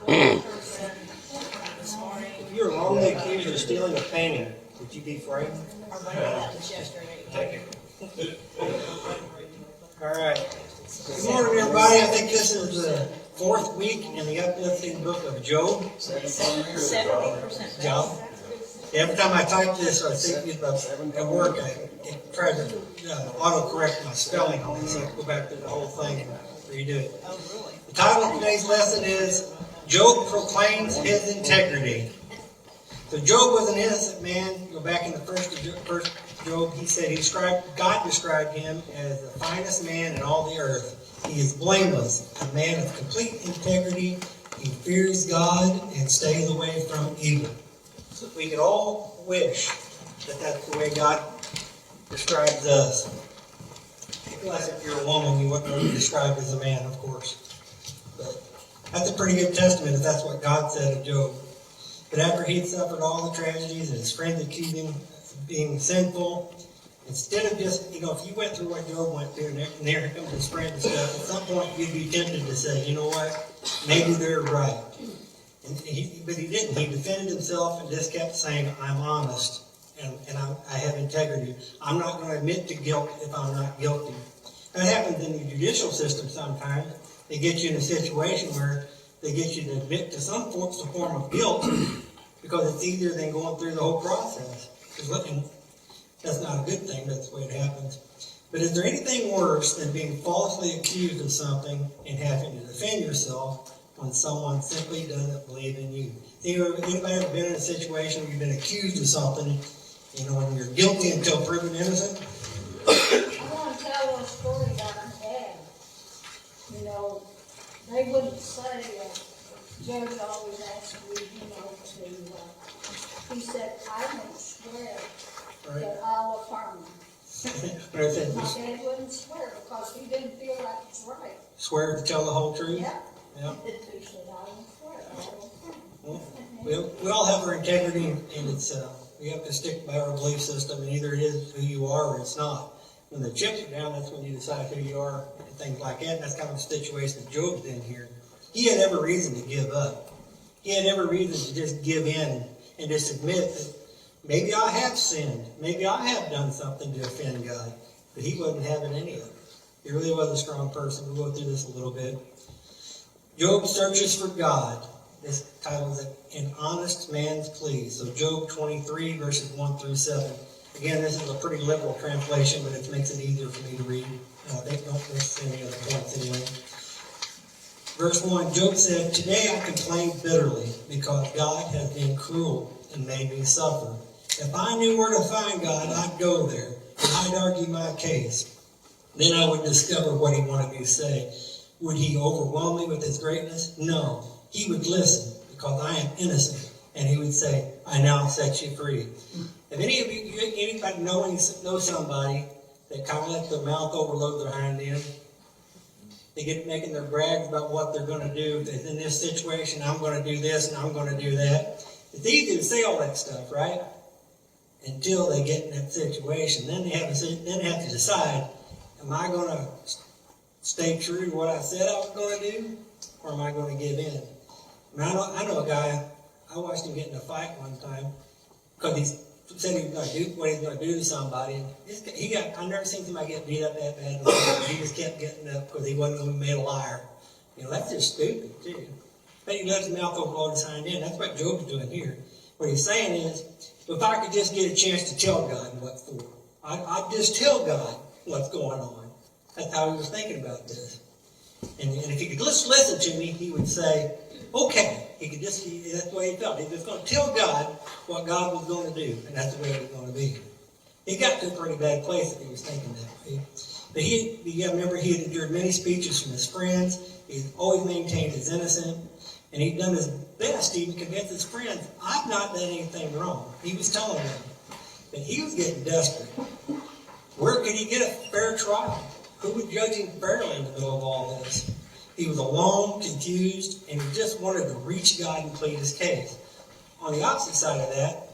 If you were wrongly accused of stealing a painting, would you be free? All right. Good morning, everybody. I think this is the fourth week in the uplifting book of Job. 70%. Job. Every time I type this, I think at work, I try to autocorrect my spelling on it, so I go back through the whole thing and redo it. Oh, really? The title of today's lesson is Job Proclaims His Integrity. So Job was an innocent man. Go back in the first Job, he said God described him as the finest man in all the earth. He is blameless, a man of complete integrity. He fears God and stays away from evil. So we could all wish that that's the way God describes us. Unless if you're a woman, you wouldn't want to be described as a man, of course. But that's a pretty good testament if that's what God said of Job. But after he'd suffered all the tragedies and his friends accused him of being sinful, instead of just, if you went through what Job went through, and there comes his friends and stuff, at some point you'd be tempted to say, you know what, maybe they're right. But he didn't. He defended himself and just kept saying, I'm honest and I have integrity. I'm not going to admit to guilt if I'm not guilty. That happens in the judicial system sometimes. They get you in a situation where they get you to admit to some form of guilt because it's easier than going through the whole process. That's not a good thing. That's the way it happens. But is there anything worse than being falsely accused of something and having to defend yourself when someone simply doesn't believe in you? Anybody ever been in a situation where you've been accused of something, when you're guilty until proven innocent? I want to tell a story about my dad. They wouldn't say, Judge always asked me, he said, I won't swear, but I'll affirm him. My dad wouldn't swear because he didn't feel like it's right. Swear to tell the whole truth? Yeah. Yeah. He said, I won't swear, I will affirm. We all have our integrity, and it's we have to stick by our belief system, and either it is who you are or it's not. When the chips are down, that's when you decide who you are and things like that. And that's kind of the situation that Job's in here. He had every reason to give up. He had every reason to just give in and just admit that maybe I have sinned. Maybe I have done something to offend God. But he wasn't having any of it. He really was a strong person. We'll go through this a little bit. Job searches for God. This title is An Honest Man's Plea. So Job 23, verses 1 through 7. Again, this is a pretty liberal translation, but it makes it easier for me to read. They don't miss any other points anyway. Verse 1, Job said, Today I complained bitterly because God has been cruel and made me suffer. If I knew where to find God, I'd go there, and I'd argue my case. Then I would discover what he wanted me to say. Would he overwhelm me with his greatness? No. He would listen because I am innocent, and he would say, I now set you free. If anybody know somebody that kind of let their mouth overload their hind end, they get making their brags about what they're going to do. In this situation, I'm going to do this and I'm going to do that. It's easy to say all that stuff, right? Until they get in that situation. Then they have to decide, am I going to stay true to what I said I was going to do? Or am I going to give in? I know a guy, I watched him get in a fight one time because he said he was going to do what he's going to do to somebody. I've never seen somebody get beat up that bad before. He just kept getting up because he wasn't going to be made a liar. That's just stupid, too. But he lets his mouth overload his hind end. That's what Job's doing here. What he's saying is, if I could just get a chance to tell God what for, I'd just tell God what's going on. That's how he was thinking about this. And if he could just listen to me, he would say, okay. That's the way he felt. He was going to tell God what God was going to do, and that's the way it was going to be. He got to a pretty bad place if he was thinking that way. But remember, he had endured many speeches from his friends. He always maintained his innocence, and he'd done his best to even convince his friends, I've not done anything wrong. He was telling them. But he was getting desperate. Where could he get a fair trial? Who would judge him fairly in the middle of all this? He was alone, confused, and he just wanted to reach God and plead his case. On the opposite side of that,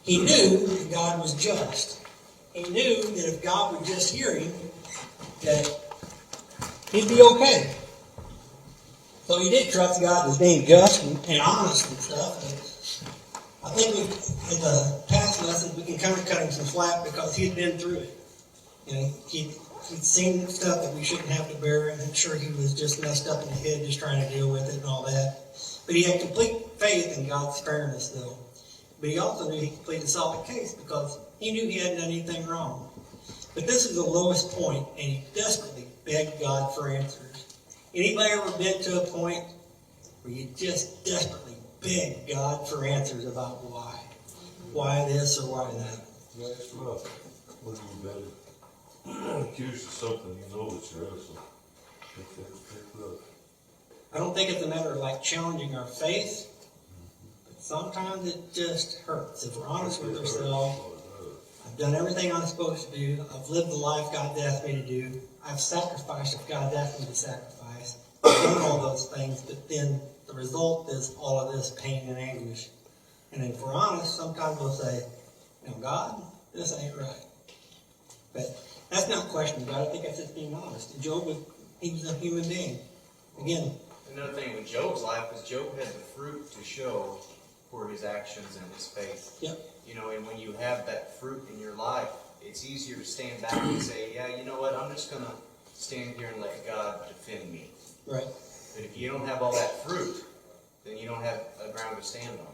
he knew that God was just. He knew that if God would just hear him, that he'd be okay. So he did trust God as being just and honest and stuff. And I think in the past message we can kind of cut him some slack because he'd been through it. You know, he'd seen stuff that we shouldn't have to bear, and I'm sure he was just messed up in the head just trying to deal with it and all that. But he had complete faith in God's fairness, though. But he also knew he could plead a solid case because he knew he hadn't done anything wrong. But this is the lowest point, and he desperately begged God for answers. Anybody ever been to a point where you just desperately beg God for answers about why? Why this or why that? That's rough. When you've been accused of something, you know that you're innocent. It's rough. I don't think it's a matter of like challenging our faith, but sometimes it just hurts. If we're honest with ourselves, I've done everything I'm supposed to do. I've lived the life God's asked me to do. I've sacrificed if God's asked me to sacrifice. I've done all those things, but then the result is all of this pain and anguish. And if we're honest, sometimes we'll say, God, this ain't right. But that's not questioning God. I think that's just being honest. And Job he was a human being. Again, another thing with Job's life was Job had the fruit to show for his actions and his faith. Yep. And when you have that fruit in your life, it's easier to stand back and say, yeah, you know what, I'm just going to stand here and let God defend me. Right. But if you don't have all that fruit, then you don't have a ground to stand on.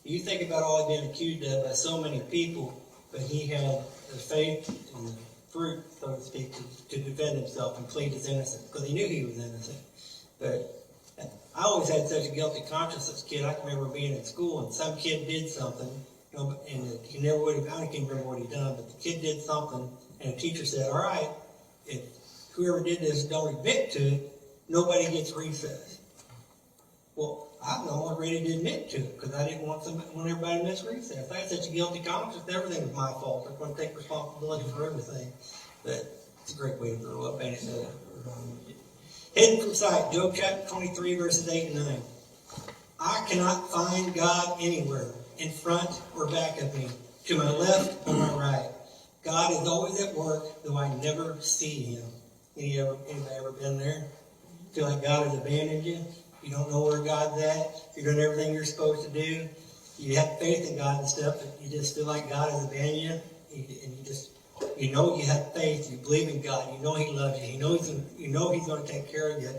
You think about all he'd been accused of by so many people, but he had the faith and the fruit, so to speak, to defend himself and plead his innocence, because he knew he was innocent. But I always had such a guilty conscience as a kid. I can remember being in school and some kid did something, and he never would have, I can't remember what he done, but the kid did something, and the teacher said, all right, if whoever did this don't admit to it, nobody gets recess. Well, I was almost ready to admit to it because I didn't want everybody to miss recess. I had such a guilty conscience. Everything was my fault. I couldn't take responsibility for everything. But it's a great way to grow up, ain't it? Hidden from sight, Job chapter 23, verses 8 and 9. I cannot find God anywhere, in front or back of me, to my left or my right. God is always at work, though I never see him. Anybody ever been there? Feel like God has abandoned you? You don't know where God's at. You're doing everything you're supposed to do. You have faith in God and stuff, but you just feel like God has abandoned you. And you have faith. You believe in God. You know he loves you. You know he's going to take care of you.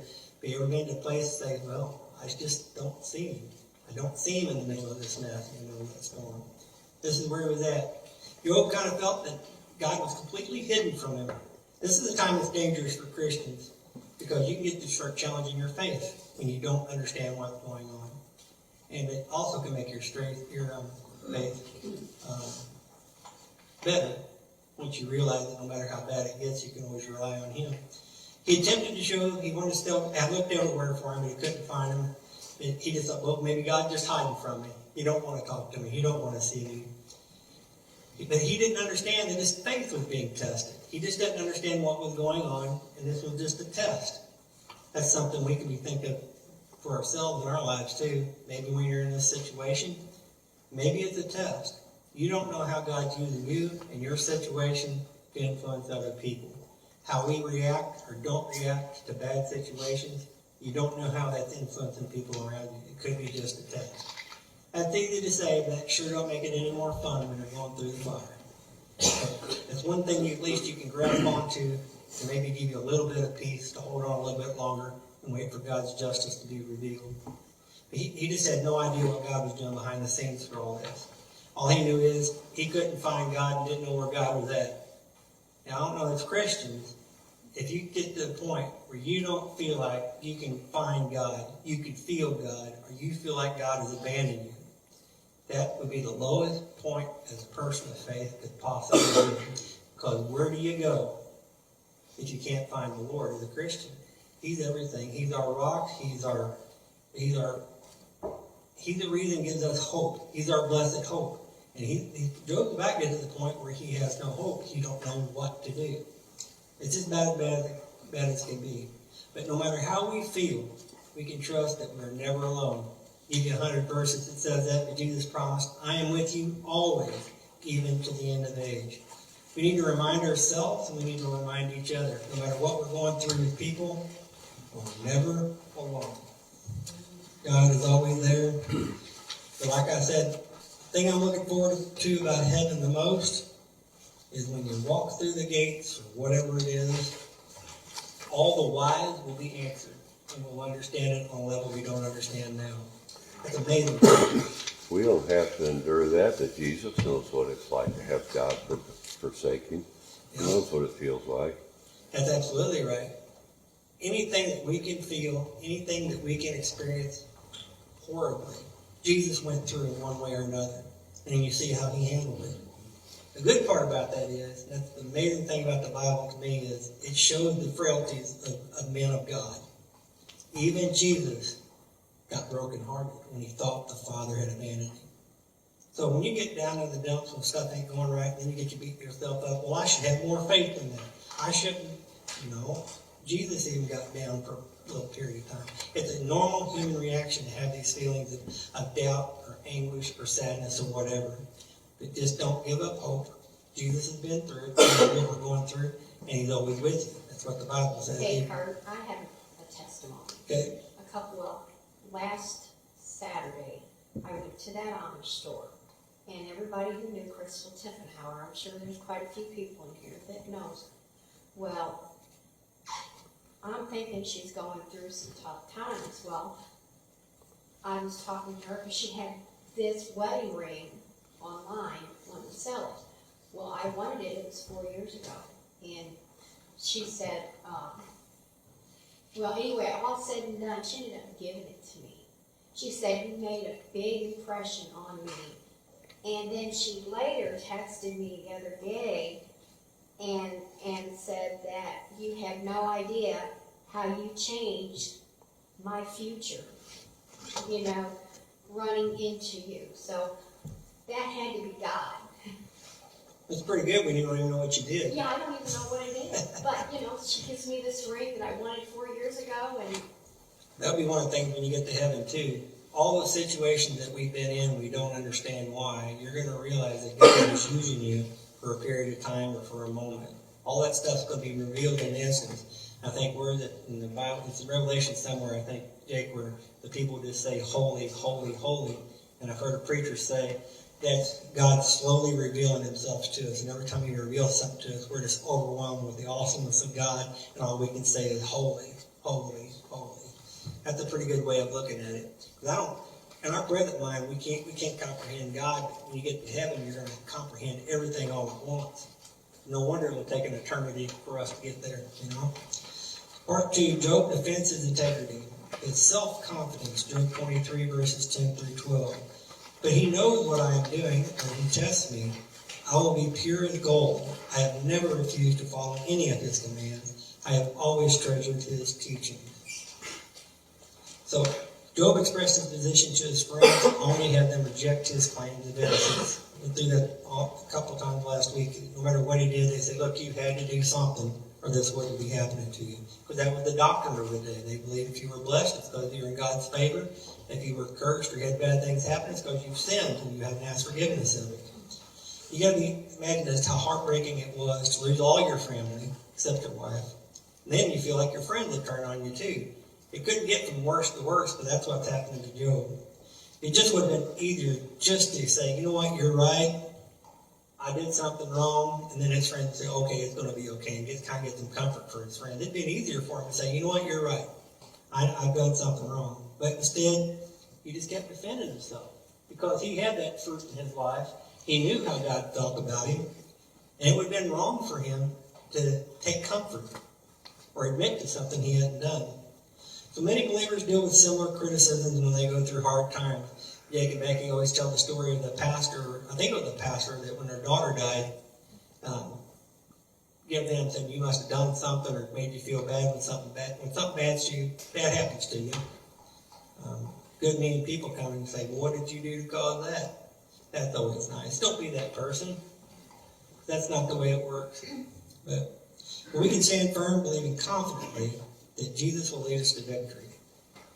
But you ever been to a place and say, well, I just don't see him. I don't see him in the middle of this mess, this storm. This is where he was at. Job kind of felt that God was completely hidden from him. This is the time that's dangerous for Christians because you can get to start challenging your faith when you don't understand what's going on. And it also can make your faith better once you realize that no matter how bad it gets, you can always rely on him. He attempted to show he wanted to still have looked everywhere for him, but he couldn't find him. And he just thought, well, maybe God's just hiding from me. He don't want to talk to me. He don't want to see me. But he didn't understand that his faith was being tested. He just didn't understand what was going on, and this was just a test. That's something we can be thinking for ourselves in our lives too. Maybe when you're in this situation, maybe it's a test. You don't know how God's using you and your situation to influence other people. How we react or don't react to bad situations, you don't know how that's influencing people around you. It could be just a test. That's easy to say, but that sure don't make it any more fun when you're going through the fire. It's one thing at least you can grab onto to maybe give you a little bit of peace, to hold on a little bit longer and wait for God's justice to be revealed. He just had no idea what God was doing behind the scenes for all this. All he knew is he couldn't find God and didn't know where God was at. Now, I don't know, as Christians, if you get to the point where you don't feel like you can find God, you can feel God, or you feel like God has abandoned you, that would be the lowest point as a person of faith could possibly be. Because where do you go if you can't find the Lord as a Christian? He's everything. He's our rock. He's the reason gives us hope. He's our blessed hope. And Job's back to the point where he has no hope. He don't know what to do. It's as bad as can be. But no matter how we feel, we can trust that we're never alone. Give you 100 verses that says that, but Jesus promised, I am with you always, even to the end of the age. We need to remind ourselves and we need to remind each other. No matter what we're going through with people, we're never alone. God is always there. But like I said, the thing I'm looking forward to about heaven the most is when you walk through the gates, or whatever it is, all the whys will be answered, and we'll understand it on a level we don't understand now. It's amazing. We don't have to endure that, but Jesus knows what it's like to have God forsaken. He knows what it feels like. That's absolutely right. Anything that we can feel, anything that we can experience horribly, Jesus went through in one way or another. And you see how he handled it. The good part about that is, that's the amazing thing about the Bible to me, is it shows the frailties of men of God. Even Jesus got brokenhearted when he thought the Father had abandoned him. So when you get down in the dumps when stuff ain't going right, then you get to beat yourself up. Well, I should have more faith in that. I shouldn't, Jesus even got down for a little period of time. It's a normal human reaction to have these feelings of doubt or anguish or sadness or whatever. But just don't give up hope. Jesus has been through it. He knows what we're going through, and he's always with you. That's what the Bible says. Hey, Kirk, I have a testimony. Okay. Last Saturday, I went to that Amish store, and everybody who knew Crystal Tiffenhauer, I'm sure there's quite a few people in here that knows. Well, I'm thinking she's going through some tough times. Well, I was talking to her because she had this wedding ring online, wanted to sell it. Well, I wanted it, it was 4 years ago. And she said, well, anyway, all said and done, she ended up giving it to me. She said, you made a big impression on me. And then she later texted me the other day and said that you have no idea how you changed my future, running into you. So that had to be God. It's pretty good when you don't even know what you did. Yeah, I don't even know what it is. But, she gives me this ring that I wanted 4 years ago. And That'll be one of the things when you get to heaven, too. All the situations that we've been in, we don't understand why. You're going to realize that God is using you for a period of time or for a moment. All that stuff's going to be revealed in essence. I think in the Bible, it's in Revelation somewhere, I think, Jake, where the people just say, holy, holy, holy. And I've heard a preacher say, that's God slowly revealing himself to us. And every time he reveals something to us, we're just overwhelmed with the awesomeness of God. And all we can say is holy, holy, holy. That's a pretty good way of looking at it. In our present mind, we can't comprehend God. When you get to heaven, you're going to comprehend everything all at once. No wonder it will take an eternity for us to get there, Part 2, Job defends his integrity. It's self-confidence, Job 23, verses 10 through 12. But he knows what I am doing, and he tests me. I will be pure as gold. I have never refused to follow any of his commands. I have always treasured his teaching. So, Job expressed his position to his friends, only had them reject his claims of innocence. We went through that a couple times last week. No matter what he did, they said, look, you had to do something, or this wouldn't be happening to you. Because that was the doctrine of the day. They believed if you were blessed, it's because you were in God's favor. If you were cursed or had bad things happen, it's because you've sinned and you haven't asked forgiveness of it. You got to imagine just how heartbreaking it was to lose all your family, except your wife. And then you feel like your friends would turn on you too. It couldn't get from worse to worse, but that's what's happening to Job. It just would have been easier just to say, you know what, you're right. I did something wrong. And then his friends would say, okay, it's going to be okay. And kind of get some comfort for his friend. It'd been easier for him to say, you know what, you're right. I've done something wrong. But instead, he just kept defending himself. Because he had that fruit in his life. He knew how God felt about him. And it would have been wrong for him to take comfort or admit to something he hadn't done. So many believers deal with similar criticisms when they go through hard times. Jake and Becky always tell the story of the pastor, I think it was the pastor, that when their daughter died, give them said, you must have done something or made you feel bad when something bad happens to you. Good meaning people come and say, well, what did you do to cause that? That's always nice. Don't be that person. That's not the way it works. But we can stand firm, believing confidently that Jesus will lead us to victory.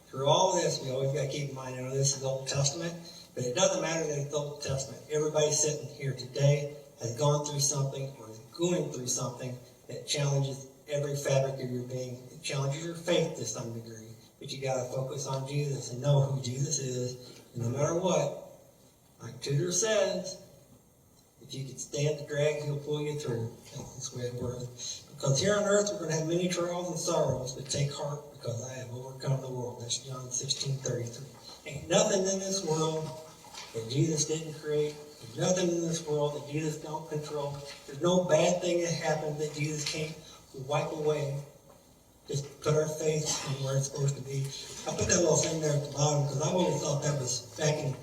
Through all of this, we always got to keep in mind, this is Old Testament, but it doesn't matter that it's Old Testament. Everybody sitting here today has gone through something or is going through something that challenges every fabric of your being. It challenges your faith to some degree. but you gotta focus on Jesus and know who Jesus is. And no matter what, like Tudor says, if you can stand the drag, he'll pull you through. That's the way it works. Because here on earth we're going to have many trials and sorrows, but take heart because I have overcome the world. That's John 16:33. Ain't nothing in this world that Jesus didn't create. There's nothing in this world that Jesus don't control. There's no bad thing that happens that Jesus can't wipe away. Just put our faith in where it's supposed to be. I put that little thing there at the bottom because I always thought that was back in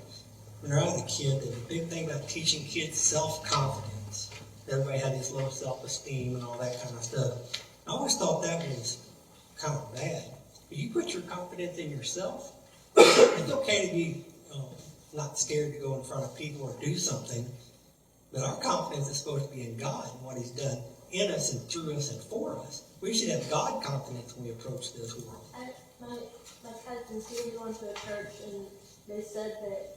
when I was a kid, the big thing about teaching kids self-confidence. Everybody had this low self-esteem and all that kind of stuff. I always thought that was kind of bad. But you put your confidence in yourself. It's okay to be not scared to go in front of people or do something, but our confidence is supposed to be in God and what He's done in us and through us and for us. We should have God confidence when we approach this world. My cousins, he was going to a church and they said that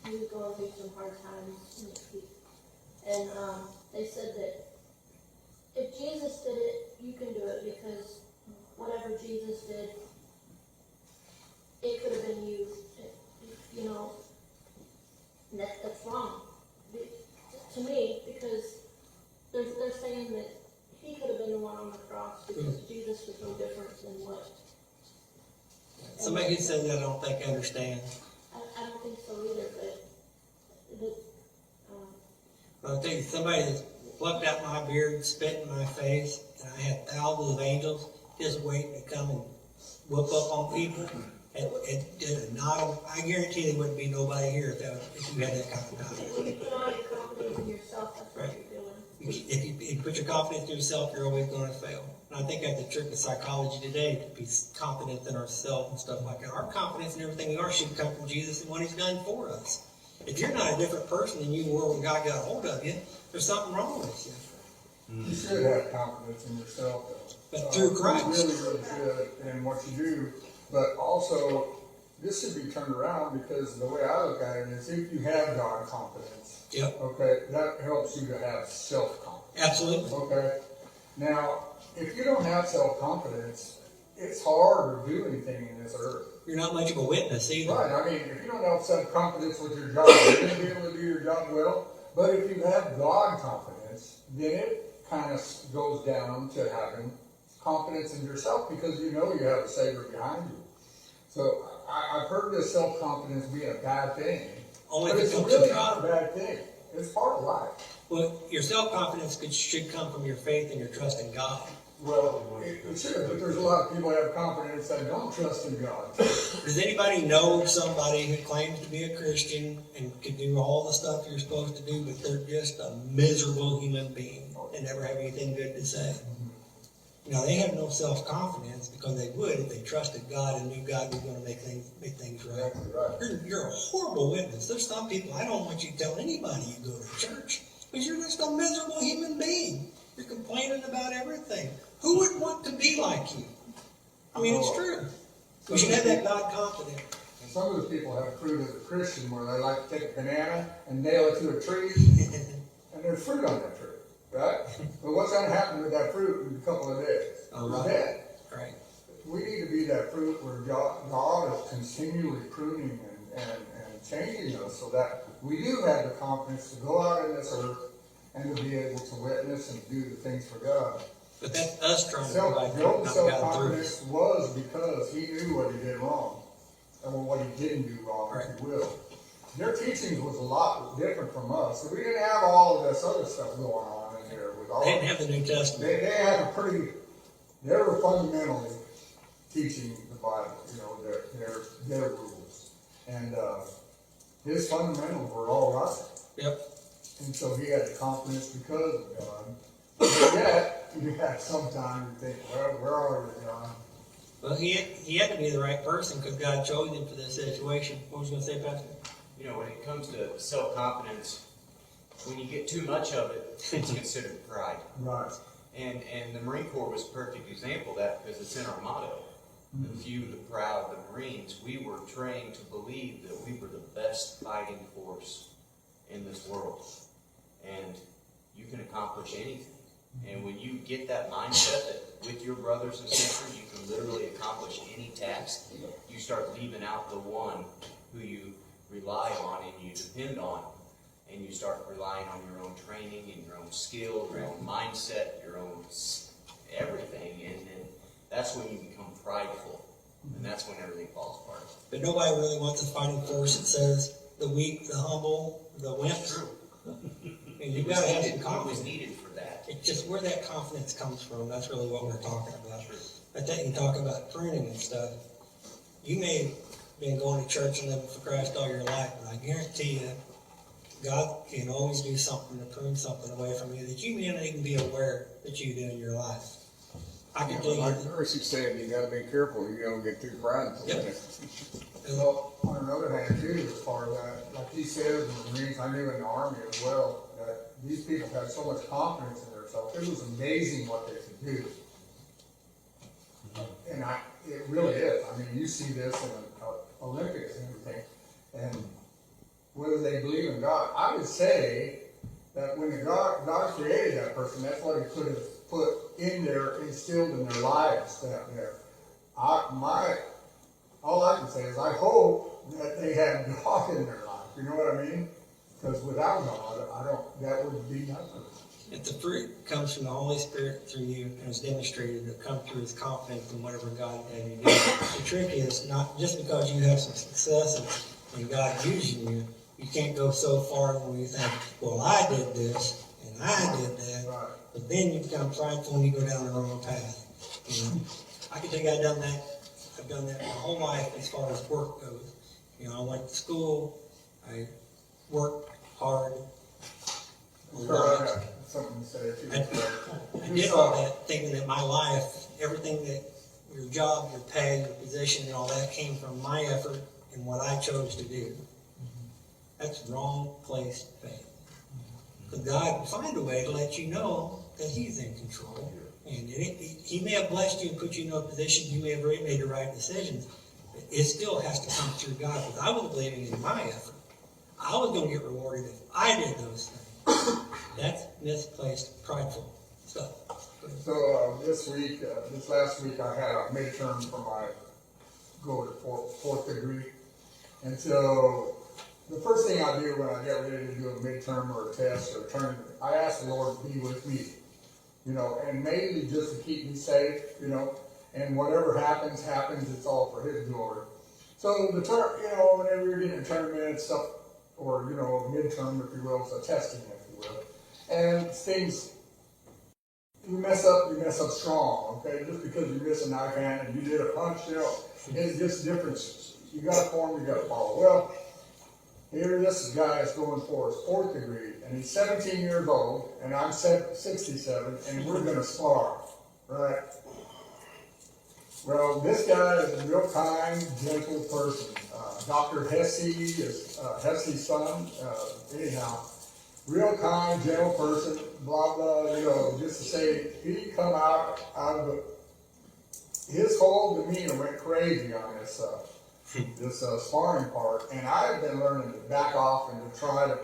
he was going through some hard times, and they said that if Jesus did it, you can do it, because whatever Jesus did, it could have been you. You know, and that's wrong to me, because they're saying that he could have been the one on the cross because Jesus was no different than what. Somebody who says that I don't think I understand. I don't think so either, but I'll tell you, somebody that plucked out my beard, spit in my face, and I had thousands of angels just waiting to come and whoop up on people. It did not. I guarantee there wouldn't be nobody here if you had that kind of confidence. when you put all your confidence in yourself, that's what you're doing. If you put your confidence in yourself, you're always going to fail. And I think that's the trick of psychology today, to be confident in ourselves and stuff like that. Our confidence in everything we are should come from Jesus and what He's done for us. If you're not a different person than you were when God got a hold of you, there's something wrong with you. You should have confidence in yourself, though. But through Christ. You really should in what you do. But also, this should be turned around, because the way I look at it is, if you have God confidence, Yep. okay, that helps you to have self-confidence. Absolutely. Okay? Now, if you don't have self-confidence, it's hard to do anything in this earth. You're not much of a witness either. Right, I mean, if you don't have self-confidence with your job, you're going to be able to do your job well. But if you have God confidence, then it kind of goes down to having confidence in yourself, because you know you have a Savior behind you. So I've heard this self-confidence being a bad thing, Only but if it's it comes really from God. not a bad thing. It's part of life. Well, your self-confidence should come from your faith and your trust in God. Well, it should, but there's a lot of people that have confidence that don't trust in God. Does anybody know somebody who claims to be a Christian and can do all the stuff you're supposed to do, but they're just a miserable human being and never have anything good to say? Now, they have no self-confidence, because they would if they trusted God and knew God was going to make things right. Exactly right. You're a horrible witness. There's some people, I don't want you to tell anybody you go to church, because you're just a miserable human being. You're complaining about everything. Who would want to be like you? I mean, it's true. We should have that God confidence. And some of the people have fruit as a Christian, where they like to take a banana and nail it to a tree, and there's fruit on that tree. Right? But what's going to happen with that fruit in a couple of days? It's dead. Right. We need to be that fruit where God is continually pruning and changing us, so that we do have the confidence to go out in this earth and to be able to witness and do the things for God. But that's us trying to provide Job's not God through us. self-confidence was because he knew what he did wrong, or what he didn't do wrong, if you will. Their teachings was a lot different from us, so we didn't have all of this other stuff going on. They didn't have the New Testament. They had they were fundamentally teaching the Bible, their rules. And his fundamentals were all right. Yep. And so he had the confidence because of God. But yet, you had sometimes you think, well, where are you, God? Well, he had to be the right person, because God chose him for this situation. What was you going to say, Pastor? You know, when it comes to self-confidence, when you get too much of it, it's considered pride. Right. And the Marine Corps was a perfect example of that, because it's in our motto. The few, the proud, the Marines, we were trained to believe that we were the best fighting force in this world. And you can accomplish anything. And when you get that mindset that with your brothers and sisters, you can literally accomplish any task. You start leaving out the one who you rely on and you depend on, and you start relying on your own training and your own skill, your own mindset, your own everything, and then that's when you become prideful, and that's when everything falls apart. But nobody really wants a fighting force that says the weak, the humble, the wimps. And you've got to have some It was confidence. needed for that. It's just where that confidence comes from. That's really what we're talking about. I think you talk about pruning and stuff. You may have been going to church and living for Christ all your life, but I guarantee you, God can always do something to prune something away from you that you may not even be aware that you do in your life. I can tell you. Like Dearsey said, you gotta be careful, you don't get too proud. Yep. Well, on another hand too, as far as that, like he said, in the Marines, I knew in the Army as well, that these people had so much confidence in themselves. It was amazing what they could do. And it really is. I mean, you see this in the Olympics and everything. And whether they believe in God, I would say that when God created that person, that's what he could have put in there, instilled in their lives. All I can say is I hope that they had God in their life. You know what I mean? Because without God, that would be nothing. If the fruit comes from the Holy Spirit through you and is demonstrated to come through his confidence in whatever God had you do. The trick is not just because you have some success and God using you, you can't go so far when you think, well, I did this and I did that, Right. but then you become prideful and you go down the wrong path. You know, I can tell you I've done that. I've done that my whole life as far as work goes. You know, I went to school, I worked hard. a lot. Kirk, something to say too. I did all that thinking that my life, everything that your job, your pay, your position, and all that came from my effort and what I chose to do. That's the wrong place to faith. Because God will find a way to let you know that he's in control. And he may have blessed you and put you in a position, you may have already made the right decisions. But it still has to come through God. Because I was believing in my effort. I was going to get rewarded if I did those things. That's misplaced, prideful stuff. So this last week, I had a midterm for my fourth degree. And so the first thing I do when I get ready to do a midterm or a test or a tournament, I ask the Lord to be with me, you know, and mainly just to keep me safe, you know, and whatever happens, it's all for his glory. So whenever you're getting a tournament stuff, or, you know, a midterm, if you will, it's a testing, if you will, and things, you mess up strong, okay? Just because you miss a knife hand and you did a punch, you know, it's just differences. You got a form, you got to follow. Well, here this guy is going for his fourth degree, and he's 17 years old, and I'm 67, and we're going to spar, right? Well, this guy is a real kind, gentle person. Dr. Hesse is Hesse's son. Anyhow, real kind, gentle person, blah, blah, you know, just to say, he come out of his whole demeanor went crazy on this sparring part, and I've been learning to back off and to try to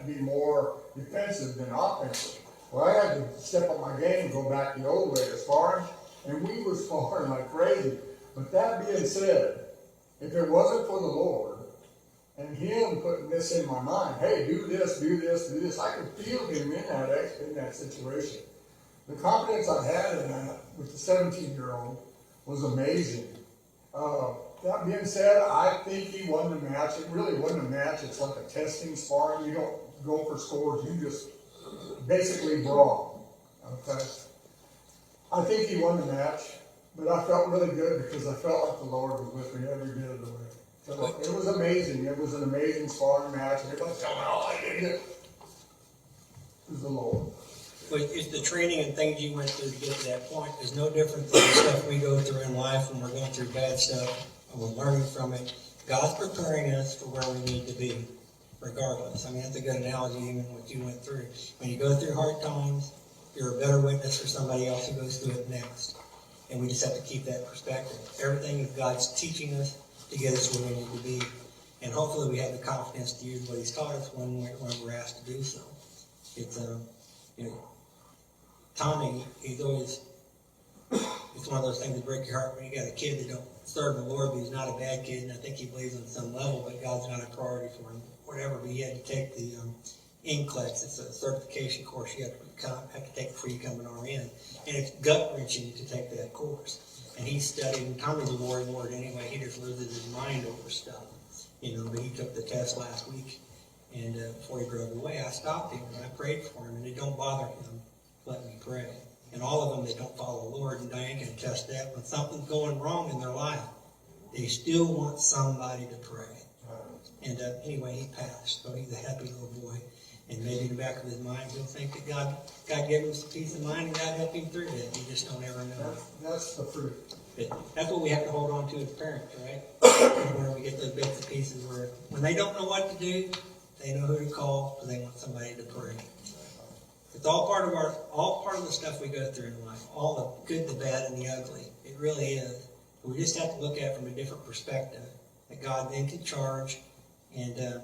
be more defensive than offensive. Well, I had to step up my game and go back the old way to sparring, and we were sparring like crazy. But that being said, if it wasn't for the Lord and him putting this in my mind, hey, do this, do this, do this, I could feel him in that situation. The confidence I had in that with the 17-year-old was amazing. That being said, I think he won the match. It really wasn't a match. It's like a testing sparring. You don't go for scores. You just basically brawl. Okay? I think he won the match, but I felt really good because I felt like the Lord was with me every bit of the way. So it was amazing. It was an amazing sparring match. Everybody's telling me, oh, I did it. It was the Lord. But it's the training and things you went through to get to that point is no different than the stuff we go through in life when we're going through bad stuff and we're learning from it. God's preparing us for where we need to be, regardless. I mean, that's a good analogy, even what you went through. When you go through hard times, you're a better witness for somebody else who goes through it next. And we just have to keep that perspective. Everything is God's teaching us to get us where we need to be. And hopefully we have the confidence to use what he's taught us when we're asked to do so. It's, you know, Tommy, he's always it's one of those things that break your heart when you got a kid that don't serve the Lord, but he's not a bad kid, and I think he believes on some level, but God's not a priority for him, whatever. But he had to take the NCLEX. It's a certification course you have to take before you become an RN, and it's gut wrenching to take that course. And he's studying kind of the Lord anyway. He just loses his mind over stuff, But he took the test last week, and before he drove away, I stopped him and I prayed for him, and it don't bother him. Let me pray. And all of them that don't follow the Lord, and Diane can attest that, when something's going wrong in their life, they still want somebody to pray. And anyway, he passed, so he's a happy little boy. And maybe in the back of his mind, he'll think that God gave him some peace of mind, and God helped him through that. You just don't ever know. That's the fruit. But that's what we have to hold on to as parents, right? Where we get those bits and pieces where when they don't know what to do, they know who to call, because they want somebody to pray. It's all part of the stuff we go through in life, all the good, the bad, and the ugly. It really is. We just have to look at it from a different perspective. That God then can charge, and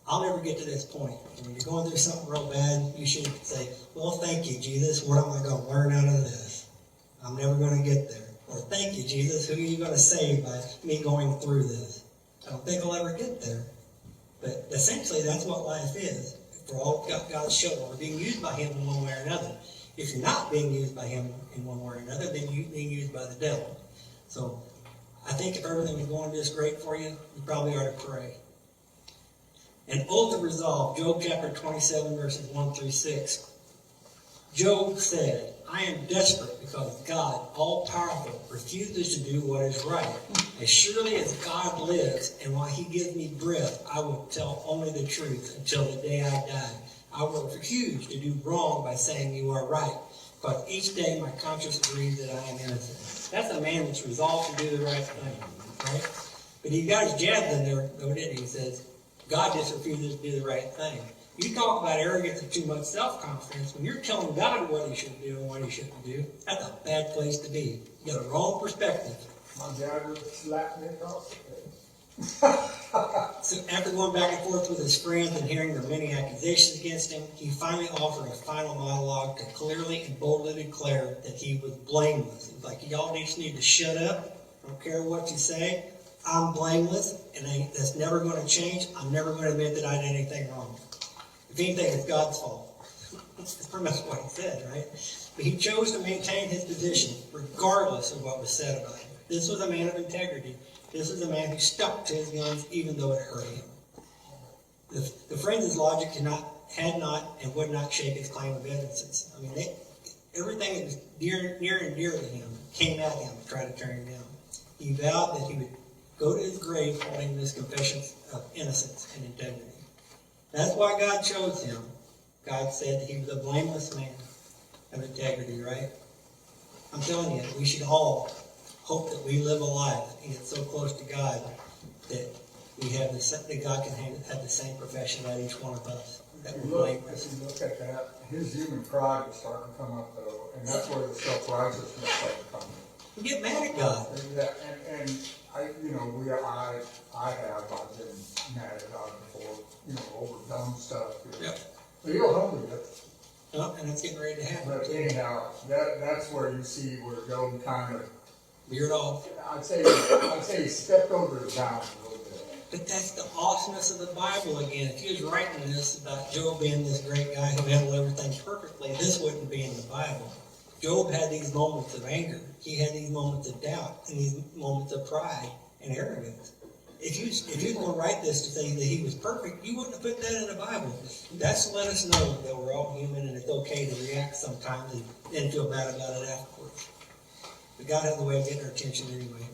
I'll never get to this point. When you're going through something real bad, you should say, "Well, thank you, Jesus. What am I going to learn out of this? I'm never going to get there." Or, "Thank you, Jesus. Who are you going to save by me going through this?" I don't think I'll ever get there. But essentially, that's what life is. For all God's children, we're being used by Him in one way or another. If you're not being used by Him in one way or another, then you're being used by the devil. So, I think if everything is going this great for you, you probably ought to pray. An oath of resolve, Job chapter 27, verses 1 through 6. Job said, "I am desperate because God, all-powerful, refuses to do what is right. As surely as God lives and while He gives me breath, I will tell only the truth until the day I die. I will refuse to do wrong by saying you are right, but each day my conscience agrees that I am innocent." That's a man that's resolved to do the right thing, right? But he got his jabs in there, though, didn't he? He says, God just refuses to do the right thing. You talk about arrogance and too much self-confidence. When you're telling God what He should do and what He shouldn't do, that's a bad place to be. You got a wrong perspective. My dad would slap me across the face. So after going back and forth with his friends and hearing their many accusations against him, he finally offered a final monologue to clearly and boldly declare that he was blameless. He's like, "Y'all just need to shut up. I don't care what you say. I'm blameless, and that's never going to change. I'm never going to admit that I did anything wrong. If anything, it's God's fault." That's pretty much what he said, right? But he chose to maintain his position regardless of what was said about him. This was a man of integrity. This was a man who stuck to his guns even though it hurt him. The friends' logic had not and would not shake his claim of innocence. I mean, everything that was near and dear to him came at him to try to turn him down. He vowed that he would go to his grave holding this confession of innocence and integrity. That's why God chose him. God said that he was a blameless man of integrity, right? I'm telling you, we should all hope that we live a life and get so close to God that we have that God can have the same profession about each one of us. That we're blameless. If you look at that, his human pride is starting to come up, though, and that's where the self-righteousness starts to come in. We get mad at God. And I've been mad at God before, over dumb stuff. Yep. But He'll humble you. Oh, and it's getting ready to happen. But anyhow, that's where you see where Job kind of, Veered off. I'd say he stepped over the bounds a little bit. But that's the awesomeness of the Bible again. If he was writing this about Job being this great guy who handled everything perfectly, this wouldn't be in the Bible. Job had these moments of anger. He had these moments of doubt and these moments of pride and arrogance. If you were going to write this to say that he was perfect, you wouldn't have put that in the Bible. That's to let us know that we're all human and it's okay to react sometimes and then feel bad about it afterwards. But God has a way of getting our attention anyway.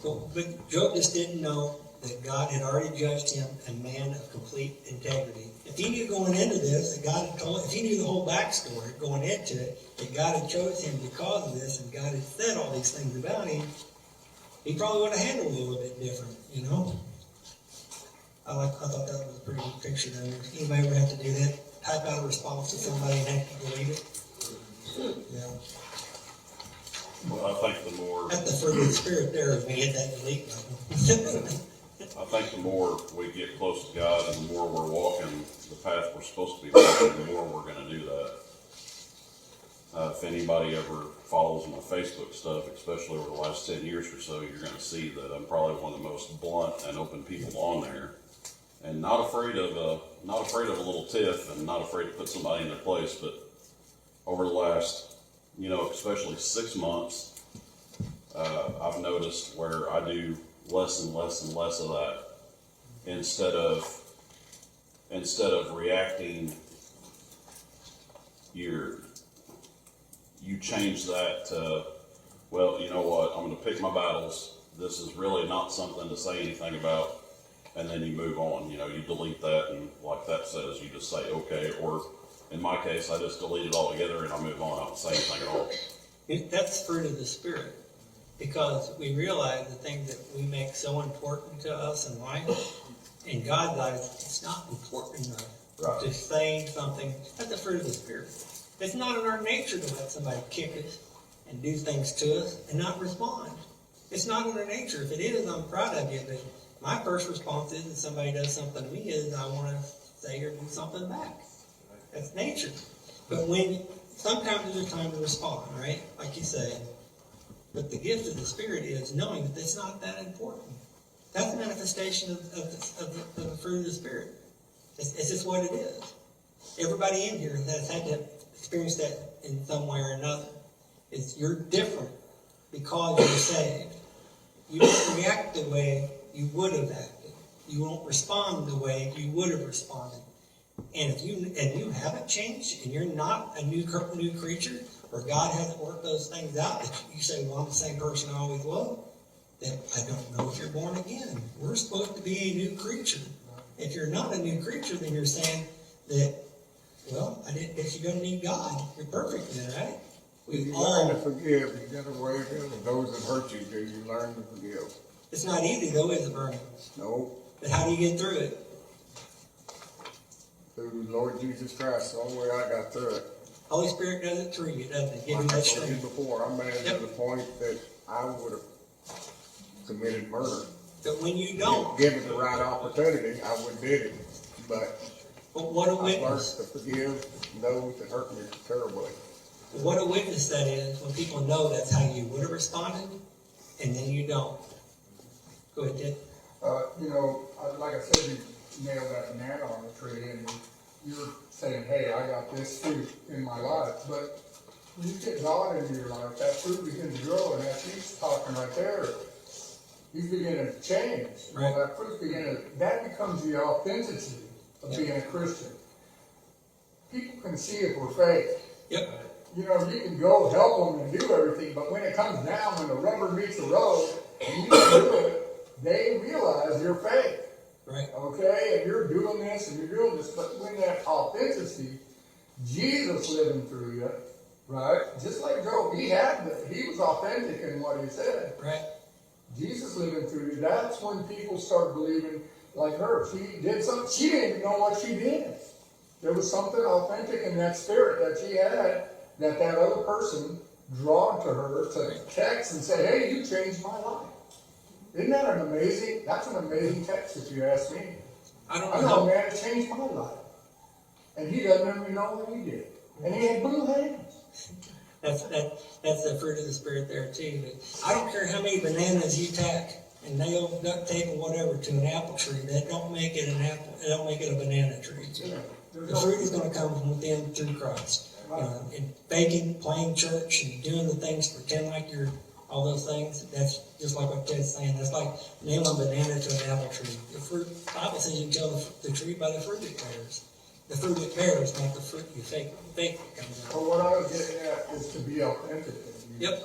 But Job just didn't know that God had already judged him a man of complete integrity. If he knew going into this that God had told, if he knew the whole backstory going into it, that God had chosen him because of this, and God had said all these things about him, he probably would have handled it a little bit different, I thought that was a pretty good picture there. Anybody ever have to do that? Type out a response to somebody and have to delete it? Yeah. Well, I think the more, That's the fruit of the Spirit there, is we hit that delete button. I think the more we get close to God and the more we're walking the path we're supposed to be walking, the more we're gonna do that. If anybody ever follows my Facebook stuff, especially over the last 10 years or so, you're going to see that I'm probably one of the most blunt and open people on there, and not afraid of a little tiff, and not afraid to put somebody in their place. But over the last, especially 6 months, I've noticed where I do less and less and less of that. Instead of reacting, you change that to, well, you know what, I'm going to pick my battles. This is really not something to say anything about. And then you move on, you delete that, and like that says, you just say, okay, or in my case, I just delete it altogether and I move on. I don't say anything at all. That's fruit of the Spirit, because we realize the things that we make so important to us in life, in God's eyes, it's not important enough to say something. That's the fruit of the Spirit. It's not in our nature to let somebody kick us and do things to us and not respond. It's not in our nature. If it is, I'm proud of you, but my first response is, if somebody does something to me, is I want to say or do something back. That's nature. But sometimes there's a time to respond, right? Like you say. But the gift of the Spirit is knowing that it's not that important. That's a manifestation of the fruit of the Spirit. It's just what it is. Everybody in here has had to experience that in some way or another. You're different because you're saved. You don't react the way you would have acted. You won't respond the way you would have responded. And if you haven't changed, and you're not a new creature, or God hasn't worked those things out, that you say, well, I'm the same person I always was, then I don't know if you're born again. We're supposed to be a new creature. If you're not a new creature, then you're saying that, well, I guess you're going to need God. You're perfect then, right? You learn to forgive. You got to wave in. Those that hurt you, do you learn to forgive? It's not easy, though, is it, Bernie? No. But how do you get through it? Through the Lord Jesus Christ. The only way I got through it. Holy Spirit does it through you, doesn't it? Give you Like I that told you strength. before, I'm mad to the point that I would have committed murder. But when you don't, Given the right opportunity, I would have did it. But what a I've learned witness. to forgive those that hurt me terribly. What a witness that is when people know that's how you would have responded, and then you don't. Go ahead, Ted. Like I said, you nailed that banana on the tree, and you're saying, hey, I got this fruit in my life. But when you get God into your life, that fruit begins to grow, and as he's talking right there, you begin to change. Right. Well, that fruit that becomes the authenticity of being a Christian. People can see if we're fake. Yep. You can go help them and do everything, but when it comes down, when the rubber meets the road, and you don't do it, they realize you're fake. Right. Okay? And you're doing this and you're doing this, but when that authenticity, Jesus living through you, right? Just like Job, he was authentic in what he said. Right. Jesus living through you, that's when people start believing like her. She did something, she didn't even know what she did. There was something authentic in that spirit that she had, that other person drawn to her to text and say, hey, you changed my life. Isn't that that's an amazing text if you ask me. I know a man that changed my life. And he doesn't even know what he did. And he had blue hands. That's the fruit of the Spirit there too. But I don't care how many bananas you tack and nail, duct tape, or whatever to an apple tree. That don't make it an apple. It don't make it a banana tree. The fruit is going to come from within through Christ. And baking, playing church, and doing the things, pretend like you're all those things. That's just like what Ted's saying. That's like nailing a banana to an apple tree. The Bible says you can tell the tree by the fruit it bears. The fruit it bears, not the fruit you fake it comes out. Well, what I was getting at is to be authentic. Yep.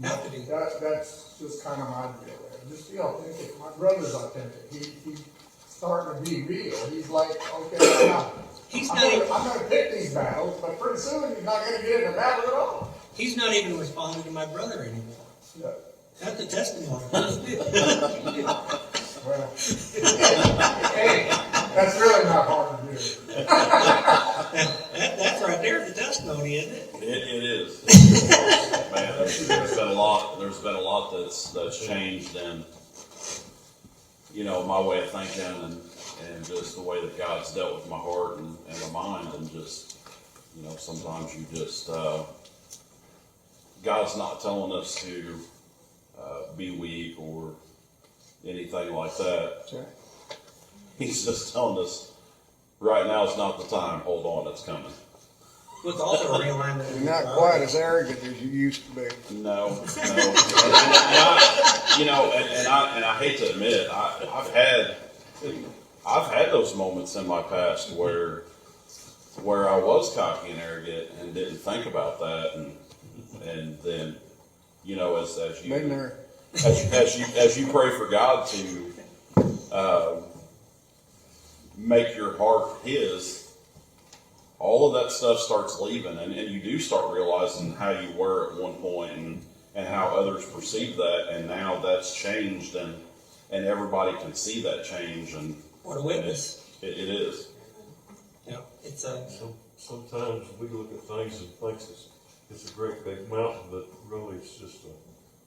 Have to be. That's just kind of my deal. Just be authentic. My brother's authentic. He's starting to be real. He's like, okay, I'm going to pick these battles, but pretty soon he's not going to get in a battle at all. He's not even responding to my brother anymore. Yeah. That's a testimony. Well, hey, that's really not hard to do. That's right there, the testimony, isn't it? It is. Man, there's been a lot. There's been a lot that's changed in, my way of thinking and just the way that God's dealt with my heart and my mind, and just, sometimes you just God's not telling us to be weak or anything like that. That's right. He's just telling us, right now is not the time, hold on, it's coming. With also a realignment. You're not quite as arrogant as you used to be. No. And I hate to admit, I've had those moments in my past where I was cocky and arrogant and didn't think about that, and then, as you Been there. as you pray for God to make your heart His, all of that stuff starts leaving, and you do start realizing how you were at one point and how others perceive that, and now that's changed, and everybody can see that change, and What a witness. It is. Yeah, it's a. Sometimes we look at things and think it's a great big mountain, but really it's just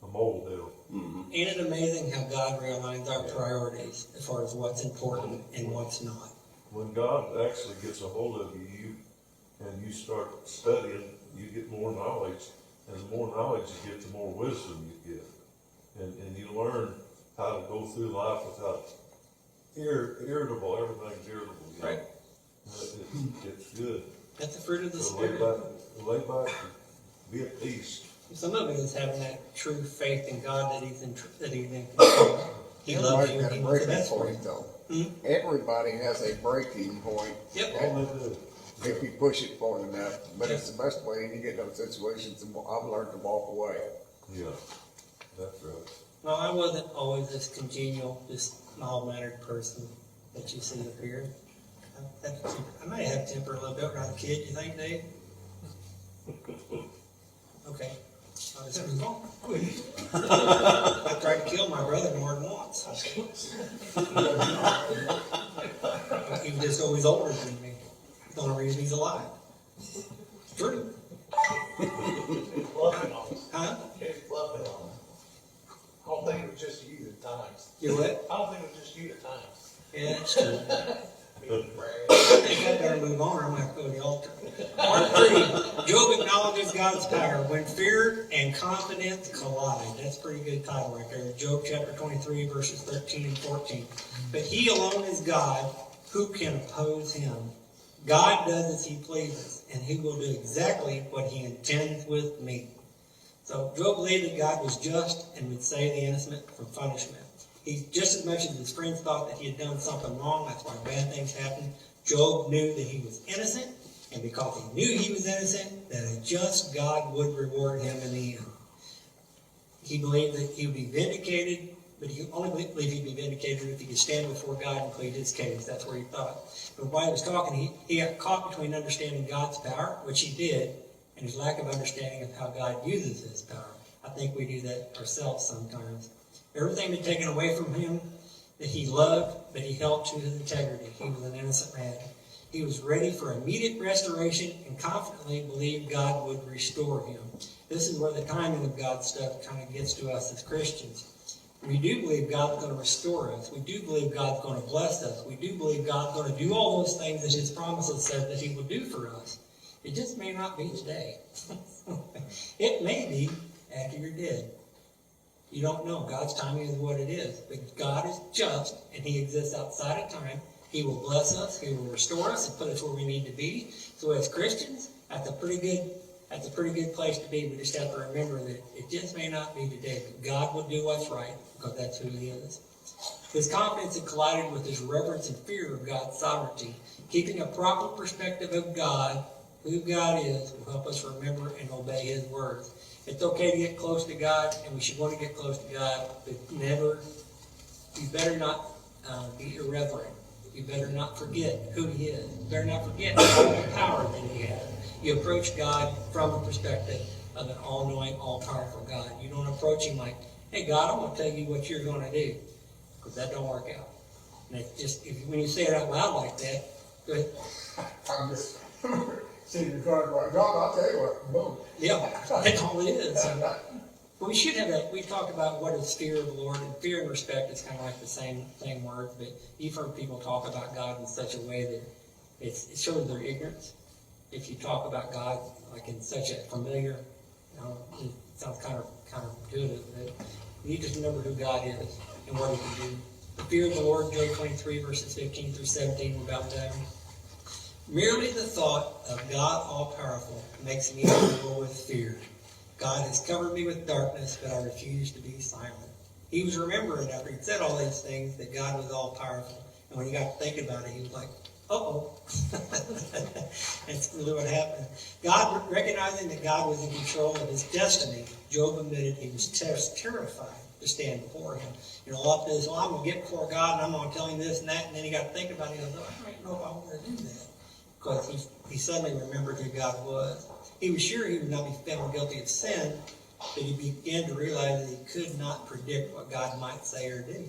a molehill. Mm-hmm. Ain't it amazing how God realigns our priorities as far as what's important and what's not? When God actually gets a hold of you and you start studying, you get more knowledge, and the more knowledge you get, the more wisdom you get. And you learn how to go through life without irritable, everything's irritable. Right. It's good. That's the fruit of the So Spirit. lay back and be at peace. Some of it is having that true faith in God that He's in control. He loves you and Everybody's He got a wants the breaking best for you. point, though. Hmm? Everybody has a breaking point. Yep. All they do. If you push it far enough, but it's the best way, and you get those situations, and I've learned to walk away. Yeah, that's right. Well, I wasn't always this congenial, this mild-mannered person that you see up here. I might have temper a little bit when I was a kid, you think, Dave? Okay. I'll just move on. I tried to kill my brother more than once. He was just always older than me. It's the only reason he's alive. It's true. Huh? I don't think it was just you at times. You what? I don't think it was just you at times. Yeah, it's true. I think I better move on or I'm going to have to go to the altar. Part 3, Job acknowledges God's power when fear and confidence collide. That's a pretty good title right there. Job chapter 23, verses 13 and 14. But He alone is God. Who can oppose Him? God does as He pleases, and He will do exactly what He intends with me. So Job believed that God was just and would save the innocent from punishment. He, just as much as his friends thought that he had done something wrong, that's why bad things happened, Job knew that he was innocent, and because he knew he was innocent, that a just God would reward him in the end. He believed that he would be vindicated, but he only believed he'd be vindicated if he could stand before God and plead his case. That's where he thought. But while he was talking, he got caught between understanding God's power, which he did, and his lack of understanding of how God uses his power. I think we do that ourselves sometimes. Everything had taken away from him that he loved, but he held to his integrity. He was an innocent man. He was ready for immediate restoration and confidently believed God would restore him. This is where the timing of God's stuff kind of gets to us as Christians. We do believe God's going to restore us. We do believe God's going to bless us. We do believe God's going to do all those things that His promises said that He would do for us. It just may not be today. It may be after you're dead. You don't know. God's timing is what it is. But God is just, and He exists outside of time. He will bless us. He will restore us and put us where we need to be. So as Christians, that's a pretty good place to be. We just have to remember that it just may not be today, but God will do what's right because that's who He is. His confidence had collided with his reverence and fear of God's sovereignty. Keeping a proper perspective of God, who God is, will help us remember and obey His words. It's okay to get close to God, and we should want to get close to God, but you better not be irreverent. You better not forget who He is. You better not forget the power that He has. You approach God from the perspective of an all-knowing, all-powerful God. You don't approach Him like, hey, God, I'm going to tell you what you're going to do, because that don't work out. And it's just, when you say it out loud like that, go ahead. I'm just sitting in front of God, I'll tell you what, boom. Yeah, that's all it is. We should have that. We talk about what is fear of the Lord, and fear and respect is kind of like the same word, but you've heard people talk about God in such a way that it shows their ignorance. If you talk about God like in such a familiar It sounds kind of intuitive, but you just remember who God is and what He can do. The fear of the Lord, Job 23, verses 15 through 17, we're about done. Merely the thought of God all-powerful makes me tremble with fear. God has covered me with darkness, but I refuse to be silent. He was remembering after he said all these things that God was all-powerful. And when he got to thinking about it, he was like, uh-oh. That's really what happened. God, recognizing that God was in control of his destiny, Job admitted he was terrified to stand before him. You know, a lot of this, well, I'm going to get before God and I'm going to tell him this and that. And then he got to think about it. He goes, I don't know if I want to do that. Because he suddenly remembered who God was. He was sure he would not be found guilty of sin, but he began to realize that he could not predict what God might say or do.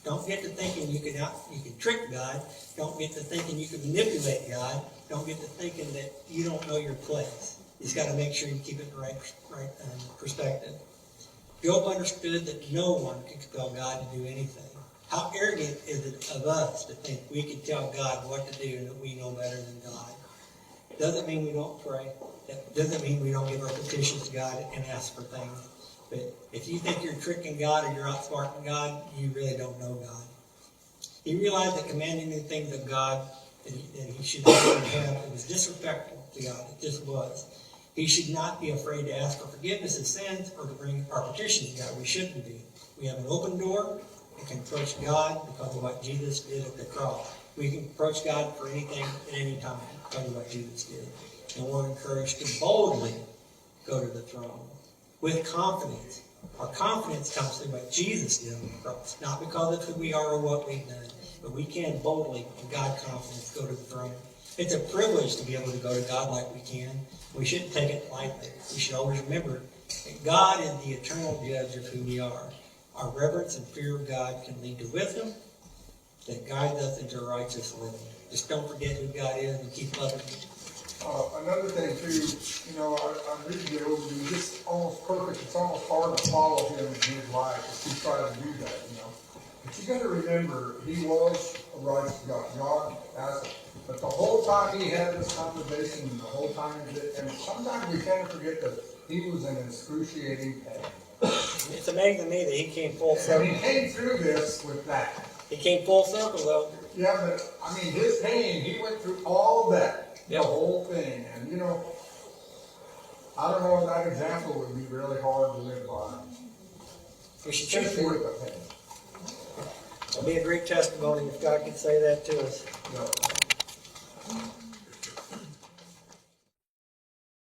Don't get to thinking you can trick God. Don't get to thinking you can manipulate God. Don't get to thinking that you don't know your place. You just got to make sure you keep it in the right perspective. Job understood that no one can compel God to do anything. How arrogant is it of us to think we can tell God what to do and that we know better than God? It doesn't mean we don't pray. It doesn't mean we don't give our petitions to God and ask for things. But if you think you're tricking God or you're outsmarting God, you really don't know God. He realized that commanding the things of God that he should have, it was disrespectful to God. It just was. He should not be afraid to ask for forgiveness of sins or to bring our petitions to God. We shouldn't be. We have an open door. We can approach God because of what Jesus did at the cross. We can approach God for anything at any time because of what Jesus did. And we're encouraged to boldly go to the throne with confidence. Our confidence comes through what Jesus did on the cross, not because of who we are or what we've done, but we can boldly, in God's confidence, go to the throne. It's a privilege to be able to go to God like we can. We shouldn't take it lightly. We should always remember that God is the eternal judge of who we are. Our reverence and fear of God can lead to wisdom that guides us into righteous living. Just don't forget who God is and keep loving Him. Another thing too, you know, I'm reading it over, he's just almost perfect. It's almost hard to follow him in his life if you try to do that, you know. But you got to remember, he was a righteous God. God asked him. But the whole time he had this conversation, and the whole time, and sometimes we tend to forget that he was in excruciating pain. It's amazing to me that he came full circle. And he came through this with that. He came full circle, though. Yeah, but, I mean, his pain, he went through all of that. The whole thing. And, you know, I don't know if that example would be really hard to live by. We should choose Especially for with it. the pain. It'll be a great testimony if God could say that to us. Yeah.